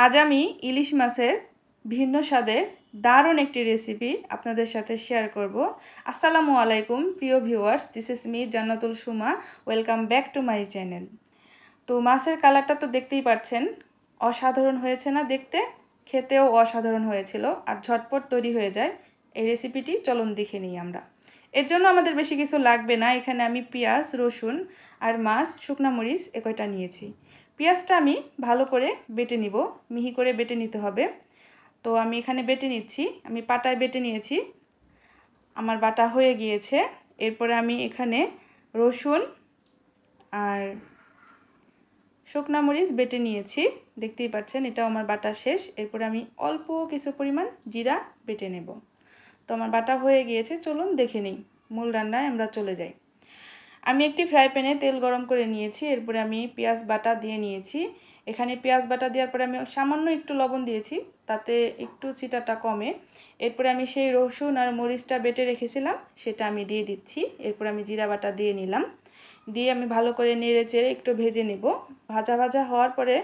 আজ আমি ইলিশ মাছের ভিন্ন স্বাদের দারুণ একটি রেসিপি আপনাদের সাথে শেয়ার করব। আসসালামু আলাইকুম প্রিয় viewers, this is me Jannatul Suma. Welcome back to my channel. তো মাছের কালারটা তো দেখতেই পাচ্ছেন, অসাধারণ হয়েছে না দেখতে? খেতেও অসাধারণ হয়েছিল আর ঝটপট তৈরি হয়ে যায়। এই রেসিপিটি চলুন দেখে নিই আমরা। এর জন্য আমাদের বেশি কিছু লাগবে না। এখানে আমি পেঁয়াজ, রসুন আর মাছ, শুকনা মরিচ এ কয়টা নিয়েছি। পেঁয়াজটা আমি ভালো করে বেটে নিব, মিহি করে বেটে নিতে হবে। তো আমি এখানে বেটে নিচ্ছি, আমি পাটায় বেটে নিয়েছি, আমার বাটা হয়ে গিয়েছে। এরপরে আমি এখানে রসুন আর শুকনা মরিচ বেটে নিয়েছি, দেখতেই পাচ্ছেন এটাও আমার বাটা শেষ। এরপরে আমি অল্প কিছু পরিমাণ জিরা বেটে নেব। তো আমার বাটা হয়ে গিয়েছে, চলুন দেখে নিই, মূল রান্নায় আমরা চলে যাই। আমি একটি ফ্রাই প্যানে তেল গরম করে নিয়েছি, এরপরে আমি পেঁয়াজ বাটা দিয়ে নিয়েছি। এখানে পেঁয়াজ বাটা দেওয়ার পরে আমি সামান্য একটু লবণ দিয়েছি, তাতে একটু চিটাটা কমে। এরপরে আমি সেই রসুন আর মরিচটা বেটে রেখেছিলাম সেটা আমি দিয়ে দিচ্ছি। এরপর আমি জিরা বাটা দিয়ে নিলাম, দিয়ে আমি ভালো করে নেড়ে চেড়ে একটু ভেজে নেব। ভাজা ভাজা হওয়ার পরে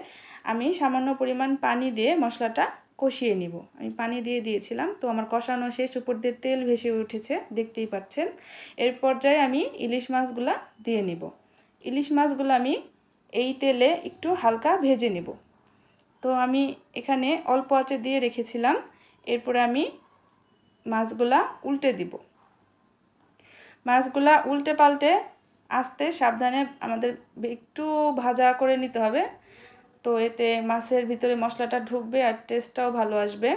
আমি সামান্য পরিমাণ পানি দিয়ে মশলাটা কষিয়ে নিব। আমি পানি দিয়ে দিয়েছিলাম, তো আমার কষানো শেষ, উপর দিয়ে তেল ভেসে উঠেছে, দেখতেই পাচ্ছেন। এর পর্যায়ে আমি ইলিশ মাছগুলা দিয়ে নিব। ইলিশ মাছগুলো আমি এই তেলে একটু হালকা ভেজে নেব। তো আমি এখানে অল্প আঁচে দিয়ে রেখেছিলাম। এরপরে আমি মাছগুলা উল্টে দিব। মাছগুলা উল্টে পাল্টে আস্তে সাবধানে আমাদের একটু ভাজা করে নিতে হবে। তো এতে মাছের ভিতরে মশলাটা ঢুকবে আর টেস্টটাও ভালো আসবে।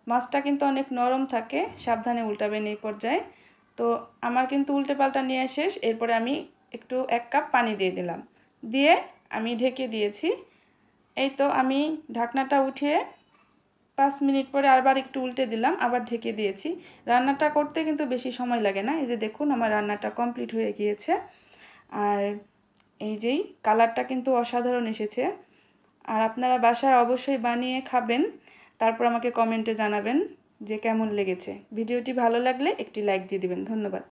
মাছটা কিন্তু অনেক নরম থাকে, সাবধানে উল্টাবেন এই পর্যায়ে। তো আমার কিন্তু উল্টে পাল্টা নিয়ে শেষ। এরপরে আমি একটু 1 কাপ পানি দিয়ে দিলাম, দিয়ে আমি ঢেকে দিয়েছি। এই তো আমি ঢাকনাটা উঠিয়ে 5 মিনিট পরে আবার একটু উল্টে দিলাম, আবার ঢেকে দিয়েছি। রান্নাটা করতে কিন্তু বেশি সময় লাগে না। এই যে দেখুন, আমার রান্নাটা কমপ্লিট হয়ে গিয়েছে। আর এই যেই কালারটা কিন্তু অসাধারণ এসেছে। আর আপনারা বাসায় অবশ্যই বানিয়ে খাবেন, তারপর আমাকে কমেন্টে জানাবেন যে কেমন লেগেছে। ভিডিওটি ভালো লাগলে একটি লাইক দিয়ে দিবেন। ধন্যবাদ।